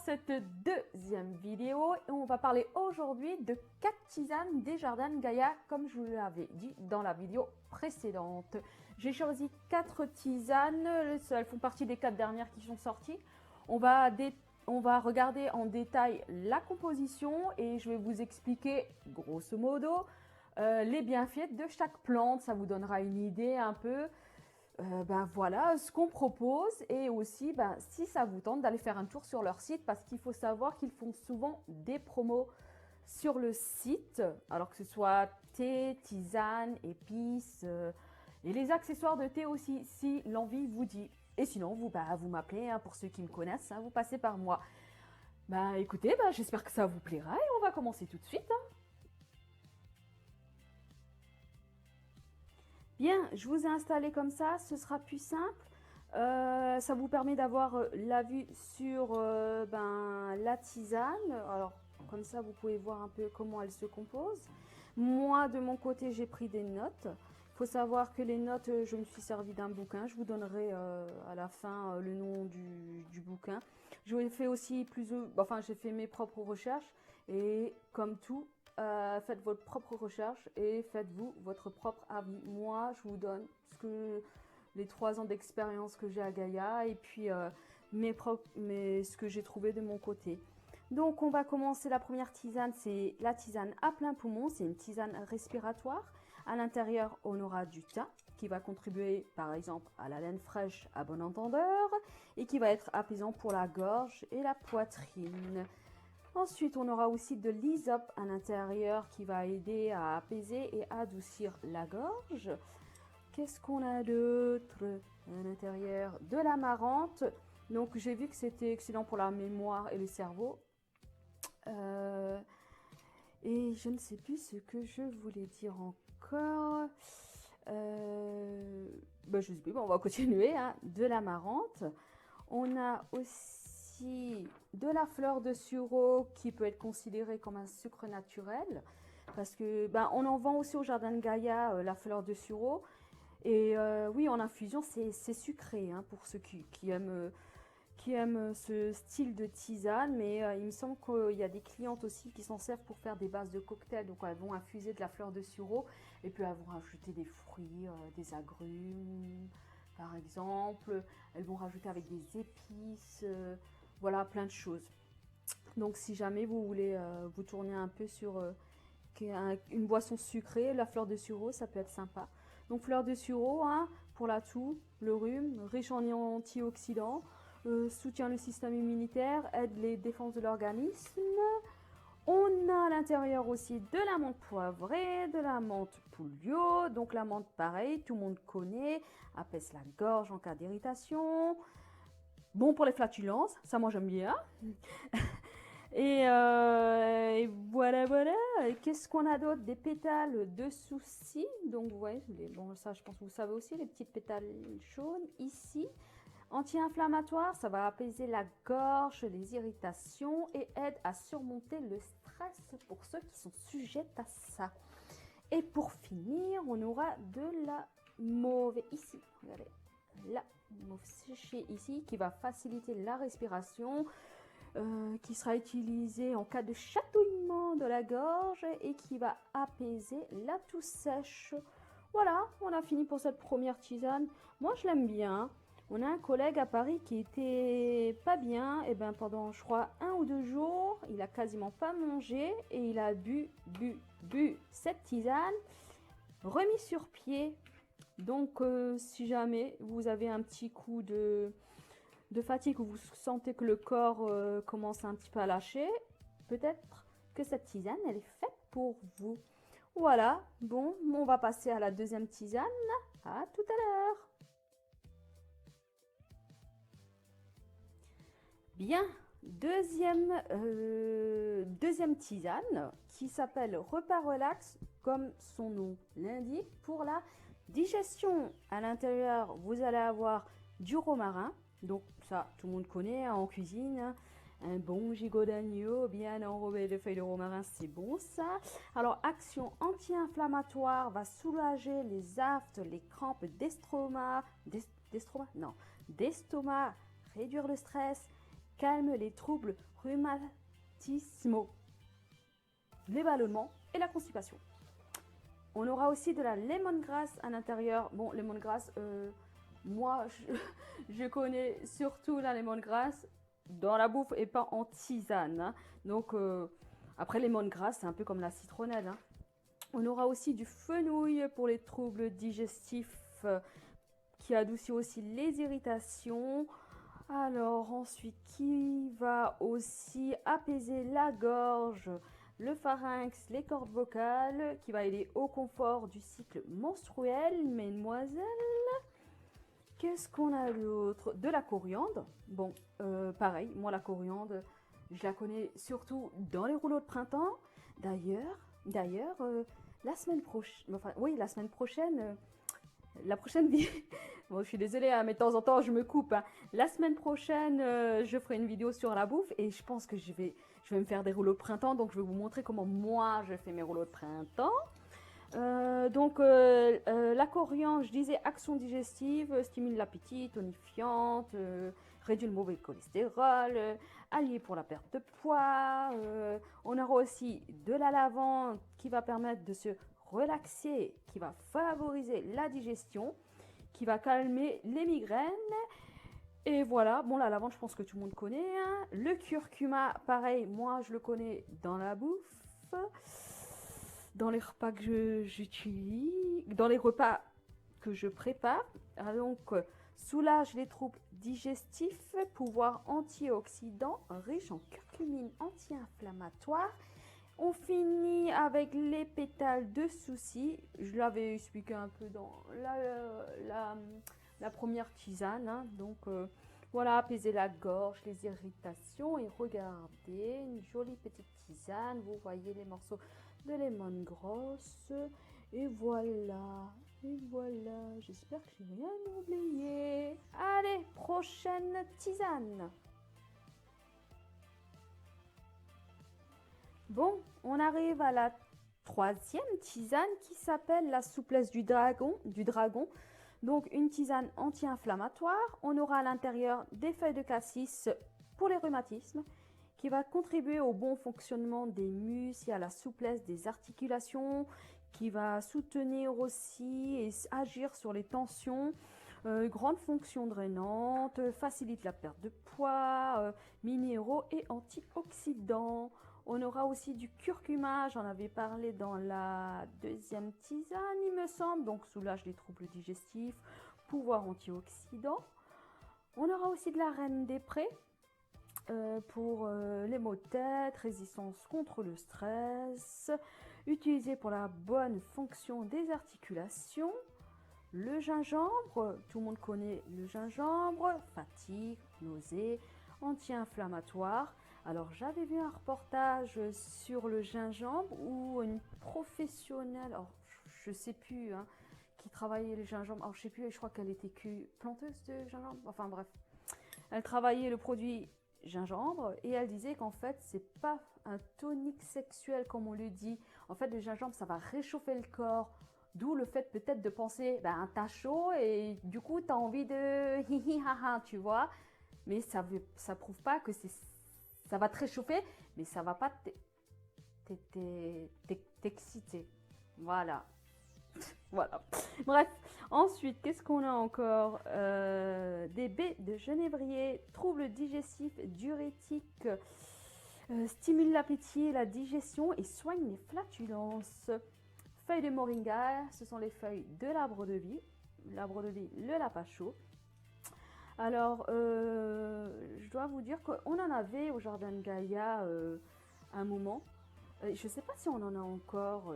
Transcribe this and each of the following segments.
cette deuxième vidéo et on va parler aujourd'hui de 4 tisanes des jardins Gaïa comme je vous l'avais dit dans la vidéo précédente. J'ai choisi 4 tisanes, elles font partie des 4 dernières qui sont sorties. On va regarder en détail la composition et je vais vous expliquer grosso modo les bienfaits de chaque plante. Ça vous donnera une idée un peu. Voilà ce qu'on propose et aussi si ça vous tente d'aller faire un tour sur leur site parce qu'il faut savoir qu'ils font souvent des promos sur le site, alors que ce soit thé, tisane, épices et les accessoires de thé aussi si l'envie vous dit. Et sinon vous m'appelez pour ceux qui me connaissent, vous passez par moi. Écoutez, j'espère que ça vous plaira et on va commencer tout de suite. Bien, je vous ai installé comme ça, ce sera plus simple. Ça vous permet d'avoir la vue sur la tisane. Alors, comme ça, vous pouvez voir un peu comment elle se compose. Moi, de mon côté, j'ai pris des notes. Il faut savoir que les notes, je me suis servi d'un bouquin. Je vous donnerai à la fin le nom du bouquin. J'ai fait aussi j'ai fait mes propres recherches. Et comme tout, faites votre propre recherche et faites-vous votre propre avis. Moi, je vous donne les 3 ans d'expérience que j'ai à Gaïa et puis ce que j'ai trouvé de mon côté. Donc, on va commencer. La première tisane, c'est la tisane à plein poumon. C'est une tisane respiratoire. À l'intérieur, on aura du thym qui va contribuer, par exemple, à la laine fraîche à bon entendeur et qui va être apaisant pour la gorge et la poitrine. Ensuite, on aura aussi de l'hysope à l'intérieur qui va aider à apaiser et adoucir la gorge. Qu'est-ce qu'on a d'autre à l'intérieur? De l'amarante. Donc, j'ai vu que c'était excellent pour la mémoire et le cerveau. Et je ne sais plus ce que je voulais dire encore. Je sais plus, on va continuer. De l'amarante. On a aussi de la fleur de sureau qui peut être considérée comme un sucre naturel parce que on en vend aussi au jardin de Gaïa la fleur de sureau et oui, en infusion c'est sucré pour ceux qui aiment ce style de tisane, mais il me semble qu'il y a des clientes aussi qui s'en servent pour faire des bases de cocktail. Donc elles vont infuser de la fleur de sureau et puis elles vont rajouter des fruits, des agrumes par exemple, elles vont rajouter avec des épices, voilà, plein de choses. Donc si jamais vous voulez vous tourner un peu sur une boisson sucrée, la fleur de sureau, ça peut être sympa. Donc fleur de sureau, pour la toux, le rhume, riche en antioxydants, soutient le système immunitaire, aide les défenses de l'organisme. On a à l'intérieur aussi de la menthe poivrée, de la menthe pouliot. Donc la menthe, pareil, tout le monde connaît, apaise la gorge en cas d'irritation. Bon pour les flatulences, ça moi j'aime bien. Et voilà. Qu'est-ce qu'on a d'autre? Des pétales de souci. Donc vous voyez, ça je pense que vous savez aussi, les petites pétales jaunes ici. Anti-inflammatoire, ça va apaiser la gorge, les irritations et aide à surmonter le stress pour ceux qui sont sujets à ça. Et pour finir, on aura de la mauve ici. Regardez, la mauve séchée ici qui va faciliter la respiration, qui sera utilisée en cas de chatouillement de la gorge et qui va apaiser la toux sèche. Voilà, on a fini pour cette première tisane. Moi, je l'aime bien. On a un collègue à Paris qui était pas bien, et pendant je crois 1 ou 2 jours, il a quasiment pas mangé et il a bu cette tisane, remis sur pied. Donc si jamais vous avez un petit coup de fatigue ou vous sentez que le corps commence un petit peu à lâcher, peut-être que cette tisane elle est faite pour vous. Voilà, bon, on va passer à la deuxième tisane. À tout à l'heure. Bien, deuxième tisane qui s'appelle Repas Relax, comme son nom l'indique, pour la digestion. À l'intérieur, vous allez avoir du romarin, donc ça tout le monde connaît en cuisine. Un bon gigot d'agneau bien enrobé de feuilles de romarin, c'est bon ça. Alors, action anti-inflammatoire, va soulager les aphtes, les crampes d'estomac, réduire le stress calme les troubles rhumatismaux, les ballonnements et la constipation. On aura aussi de la lemongrass à l'intérieur. Bon, lemongrass, moi, je connais surtout la lemongrass dans la bouffe et pas en tisane. Hein. Donc, après, lemongrass, c'est un peu comme la citronnelle. Hein. On aura aussi du fenouil pour les troubles digestifs qui adoucit aussi les irritations. Alors, ensuite, qui va aussi apaiser la gorge, le pharynx, les cordes vocales, qui va aider au confort du cycle menstruel, mesdemoiselles. Qu'est-ce qu'on a d'autre? De la coriandre. Bon, pareil, moi la coriandre, je la connais surtout dans les rouleaux de printemps. D'ailleurs, la semaine prochaine, enfin oui, la semaine prochaine, la prochaine vidéo, bon, je suis désolée, hein, mais de temps en temps je me coupe. Hein. La semaine prochaine, je ferai une vidéo sur la bouffe et je pense que je vais me faire des rouleaux de printemps. Donc je vais vous montrer comment moi je fais mes rouleaux de printemps. La coriandre, je disais action digestive, stimule l'appétit, tonifiante, réduit le mauvais cholestérol, allié pour la perte de poids. On aura aussi de la lavande qui va permettre de se relaxer, qui va favoriser la digestion, qui va calmer les migraines. Et voilà, bon la lavande je pense que tout le monde connaît. Hein. Le curcuma, pareil, moi je le connais dans la bouffe. Dans les repas que j'utilise, dans les repas que je prépare. Donc, soulage les troubles digestifs, pouvoir antioxydant, riche en curcumine anti-inflammatoire. On finit avec les pétales de souci. Je l'avais expliqué un peu dans la première tisane. Hein. Donc, voilà, apaiser la gorge, les irritations. Et regardez, une jolie petite tisane. Vous voyez les morceaux de lemongrass. Et voilà, j'espère que j'ai rien oublié. Allez, prochaine tisane. Bon, on arrive à la troisième tisane qui s'appelle la souplesse du dragon. Donc une tisane anti-inflammatoire. On aura à l'intérieur des feuilles de cassis pour les rhumatismes, qui va contribuer au bon fonctionnement des muscles et à la souplesse des articulations, qui va soutenir aussi et agir sur les tensions, grande fonction drainante, facilite la perte de poids, minéraux et antioxydants. On aura aussi du curcuma, j'en avais parlé dans la deuxième tisane, il me semble, donc soulage les troubles digestifs, pouvoir antioxydant. On aura aussi de la reine des prés, pour les maux de tête, résistance contre le stress, utilisé pour la bonne fonction des articulations. Le gingembre, tout le monde connaît le gingembre, fatigue, nausée, anti-inflammatoire. Alors j'avais vu un reportage sur le gingembre où une professionnelle, alors, je sais plus, hein, qui travaillait le gingembre, alors je sais plus, je crois qu'elle était planteuse de gingembre, enfin bref, elle travaillait le produit gingembre et elle disait qu'en fait c'est pas un tonique sexuel comme on le dit. En fait le gingembre ça va réchauffer le corps, d'où le fait peut-être de penser t'as chaud et du coup t'as envie de hihi haha, tu vois, mais ça prouve pas que ça va te réchauffer, mais ça va pas t'exciter. Voilà. Voilà. Bref, ensuite, qu'est-ce qu'on a encore? Des baies de genévrier, troubles digestifs, diurétiques, stimule l'appétit, la digestion et soigne les flatulences. Feuilles de moringa, ce sont les feuilles de l'arbre de vie, le lapacho. Alors, je dois vous dire qu'on en avait au Jardin de Gaïa un moment. Je ne sais pas si on en a encore.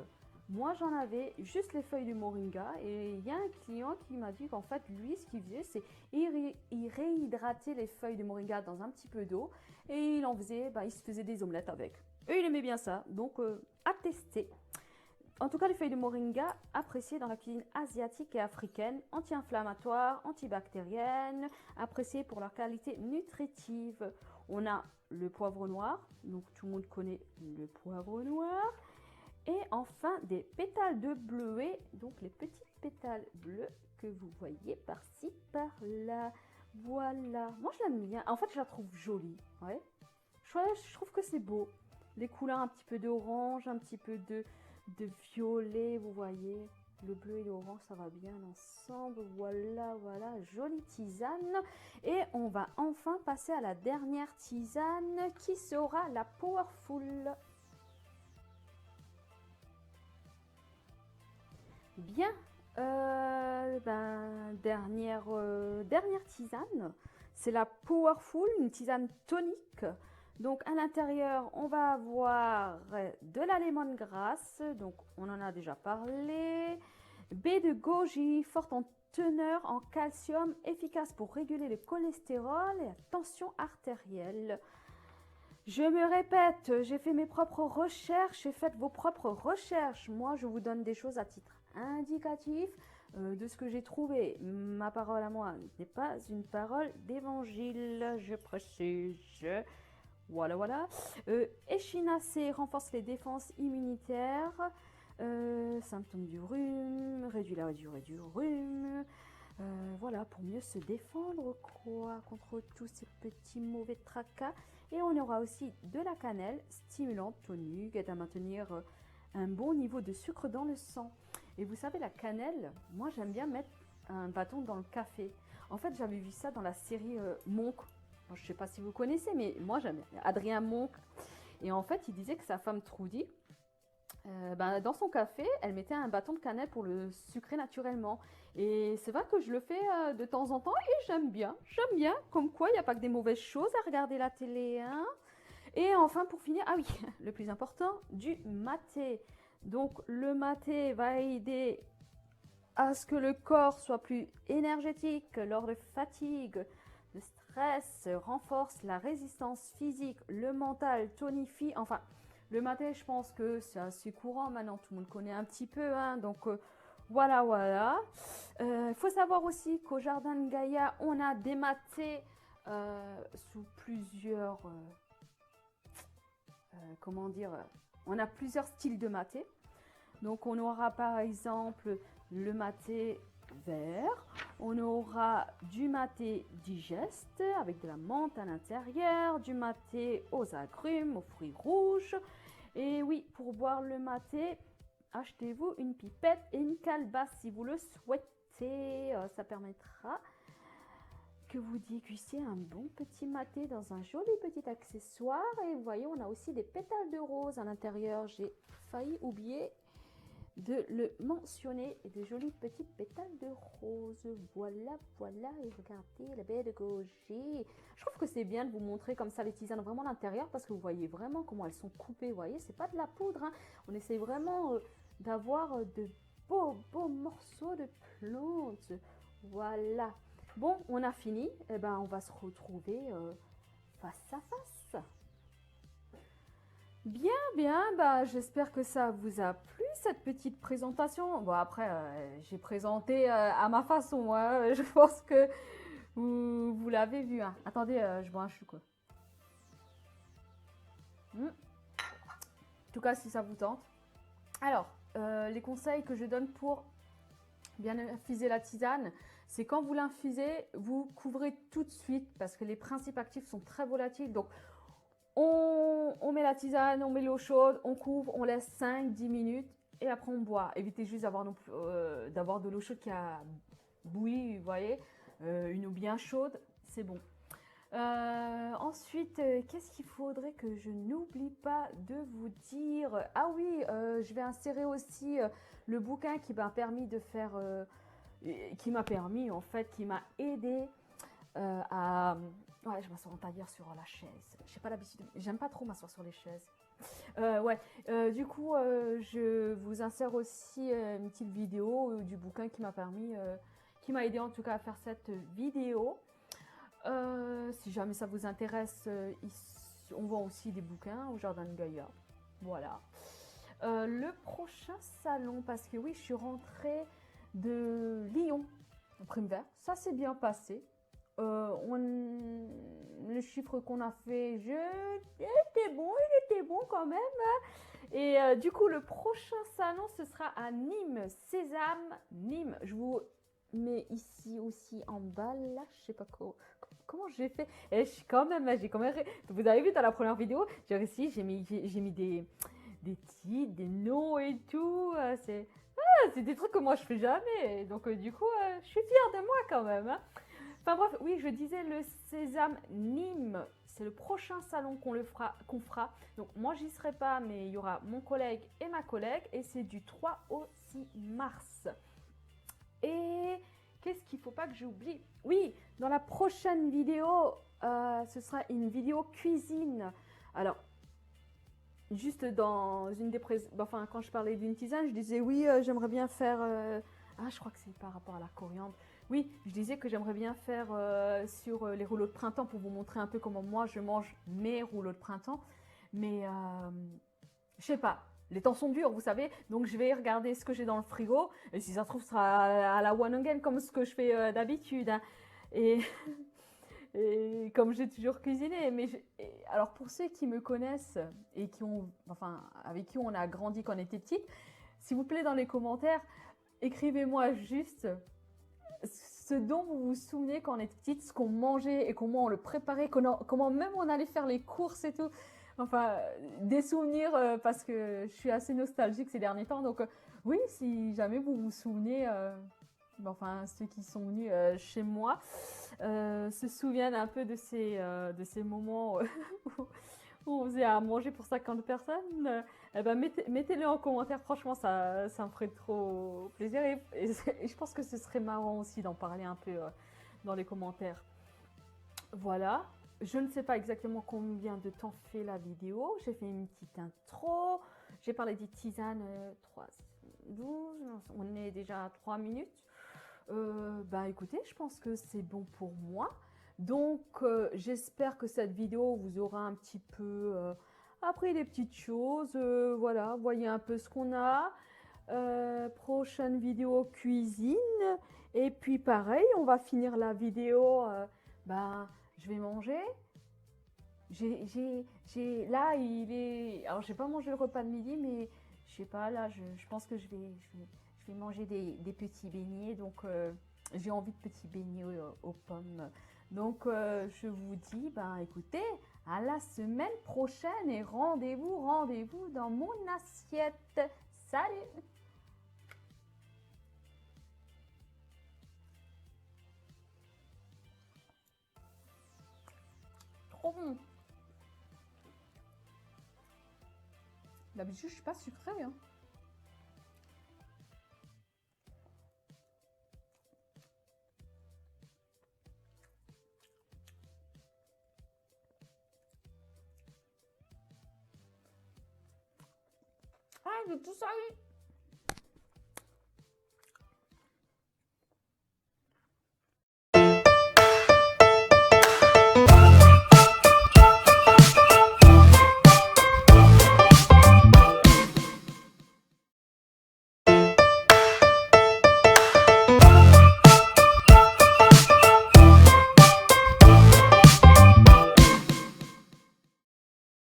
Moi, j'en avais juste les feuilles de moringa et il y a un client qui m'a dit qu'en fait, lui, ce qu'il faisait, c'est il réhydratait les feuilles de moringa dans un petit peu d'eau et il se faisait des omelettes avec. Et il aimait bien ça, donc à tester. En tout cas, les feuilles de moringa appréciées dans la cuisine asiatique et africaine, anti-inflammatoires, antibactériennes, appréciées pour leur qualité nutritive. On a le poivre noir, donc tout le monde connaît le poivre noir. Et enfin, des pétales de bleuet, donc les petits pétales bleus que vous voyez par-ci, par-là. Voilà. Moi, je l'aime bien. En fait, je la trouve jolie. Ouais. Je trouve que c'est beau. Les couleurs, un petit peu d'orange, un petit peu de violet, vous voyez. Le bleu et l'orange, ça va bien ensemble. Voilà, voilà. Jolie tisane. Et on va enfin passer à la dernière tisane qui sera la Powerful. Bien. Dernière tisane, c'est la Powerful, une tisane tonique. Donc à l'intérieur, on va avoir de la lemongrass, donc on en a déjà parlé, baie de goji, forte en teneur en calcium, efficace pour réguler le cholestérol et la tension artérielle. Je me répète, j'ai fait mes propres recherches et faites vos propres recherches. Moi, je vous donne des choses à titre indicatif de ce que j'ai trouvé. Ma parole à moi n'est pas une parole d'évangile, je précise. Voilà, voilà. Echinacée renforce les défenses immunitaires. Symptômes du rhume, réduit la durée du rhume. Voilà, pour mieux se défendre, quoi, contre tous ces petits mauvais tracas. Et on aura aussi de la cannelle, stimulante, tonique, aide à maintenir un bon niveau de sucre dans le sang. Et vous savez, la cannelle, moi j'aime bien mettre un bâton dans le café. En fait, j'avais vu ça dans la série Monk. Je ne sais pas si vous connaissez, mais moi j'aime bien. Adrien Monk. Et en fait, il disait que sa femme Trudy, dans son café, elle mettait un bâton de cannelle pour le sucrer naturellement. Et c'est vrai que je le fais de temps en temps et j'aime bien. J'aime bien. Comme quoi, il n'y a pas que des mauvaises choses à regarder la télé. Hein. Et enfin, pour finir, ah oui, le plus important, du maté. Donc, le maté va aider à ce que le corps soit plus énergétique lors de fatigue, de stress, renforce la résistance physique, le mental, tonifie. Enfin, le maté, je pense que c'est assez courant maintenant, tout le monde connaît un petit peu. Hein, donc, voilà, voilà. Il faut savoir aussi qu'au Jardin de Gaïa, on a des matés sous plusieurs... comment dire, on a plusieurs styles de maté. Donc on aura par exemple le maté vert, on aura du maté digeste avec de la menthe à l'intérieur, du maté aux agrumes, aux fruits rouges. Et oui, pour boire le maté, achetez-vous une pipette et une calebasse si vous le souhaitez. Ça permettra que vous dégustiez un bon petit maté dans un joli petit accessoire. Et vous voyez, on a aussi des pétales de rose à l'intérieur. J'ai failli oublier de le mentionner. Et de jolis petits pétales de rose. Voilà, voilà. Et regardez la baie de goji. Je trouve que c'est bien de vous montrer comme ça les tisanes vraiment à l'intérieur parce que vous voyez vraiment comment elles sont coupées. Vous voyez, c'est pas de la poudre. Hein. On essaie vraiment d'avoir de beaux morceaux de plantes. Voilà. Bon, on a fini. Eh ben, on va se retrouver face à face. Bien, bien. Bah, j'espère que ça vous a plu, cette petite présentation. Bon, après, j'ai présenté à ma façon. Hein. Je pense que vous l'avez vu. Hein. Attendez, je bois un chou, quoi. En tout cas, si ça vous tente. Alors, les conseils que je donne pour bien infuser la tisane, c'est quand vous l'infusez, vous couvrez tout de suite parce que les principes actifs sont très volatiles. Donc, on met la tisane, on met l'eau chaude, on couvre, on laisse 5-10 minutes et après on boit. Évitez juste d'avoir de l'eau chaude qui a bouilli, vous voyez, une eau bien chaude, c'est bon. Ensuite, qu'est-ce qu'il faudrait que je n'oublie pas de vous dire? Ah oui, je vais insérer aussi le bouquin qui m'a permis de faire, qui m'a aidé à... Ouais, je m'assois en tailleur sur la chaise. J'ai pas l'habitude, j'aime pas trop m'asseoir sur les chaises. Du coup, je vous insère aussi une petite vidéo du bouquin qui qui m'a aidé en tout cas à faire cette vidéo. Si jamais ça vous intéresse, on vend aussi des bouquins au Jardin de Gaïa. Voilà. Le prochain salon, parce que oui, je suis rentrée de Lyon au Prime Vert. Ça s'est bien passé. Le chiffre qu'on a fait, il était bon quand même. Et du coup, le prochain salon, ce sera à Nîmes, Sésame, Nîmes. Je vous mais ici aussi en bas, là, je sais pas comment j'ai fait. Et j'ai quand même, vous avez vu dans la première vidéo, j'ai réussi, j'ai mis des titres, des noms et tout. C'est des trucs que moi je fais jamais. Donc du coup, je suis fière de moi quand même, hein. Enfin bref, oui, je disais le Sésame Nîmes, c'est le prochain salon qu'on fera. Donc moi j'y serai pas, mais il y aura mon collègue et ma collègue, et c'est du 3 au 6 mars. Et qu'est-ce qu'il ne faut pas que j'oublie? Oui, dans la prochaine vidéo, ce sera une vidéo cuisine. Alors, juste dans une des enfin, quand je parlais d'une tisane, je disais oui, j'aimerais bien faire. Ah, je crois que c'est par rapport à la coriandre. Oui, je disais que j'aimerais bien faire sur les rouleaux de printemps pour vous montrer un peu comment moi je mange mes rouleaux de printemps. Mais je sais pas. Les temps sont durs, vous savez, donc je vais regarder ce que j'ai dans le frigo. Et si ça se trouve, ce sera à la one again, comme ce que je fais d'habitude, hein. Et, et comme j'ai toujours cuisiné. Alors pour ceux qui me connaissent et qui ont, enfin, avec qui on a grandi quand on était petite, s'il vous plaît, dans les commentaires, écrivez-moi juste ce dont vous vous souvenez quand on était petite, ce qu'on mangeait et comment on le préparait, comment même on allait faire les courses et tout. Enfin, des souvenirs parce que je suis assez nostalgique ces derniers temps. Donc oui, si jamais vous vous souvenez, enfin ceux qui sont venus chez moi se souviennent un peu de ces moments où on faisait à manger pour 50 personnes, eh ben mettez-le en commentaire. Franchement, ça me ferait trop plaisir. Et je pense que ce serait marrant aussi d'en parler un peu dans les commentaires. Voilà. Je ne sais pas exactement combien de temps fait la vidéo. J'ai fait une petite intro. J'ai parlé des tisanes 3, 12. On est déjà à 3 minutes. Bah écoutez, je pense que c'est bon pour moi. Donc j'espère que cette vidéo vous aura un petit peu appris des petites choses. Voilà, voyez un peu ce qu'on a. Prochaine vidéo cuisine. Et puis pareil, on va finir la vidéo. Bah, je vais manger. Là, il est. Alors, j'ai pas mangé le repas de midi, mais je sais pas, là, je pense que je vais manger des petits beignets. Donc, j'ai envie de petits beignets aux pommes. Donc, je vous dis, ben, écoutez, à la semaine prochaine et rendez-vous dans mon assiette. Salut! Trop bon! D'habitude, je suis pas sucrée, hein. Ah, j'ai tout ça.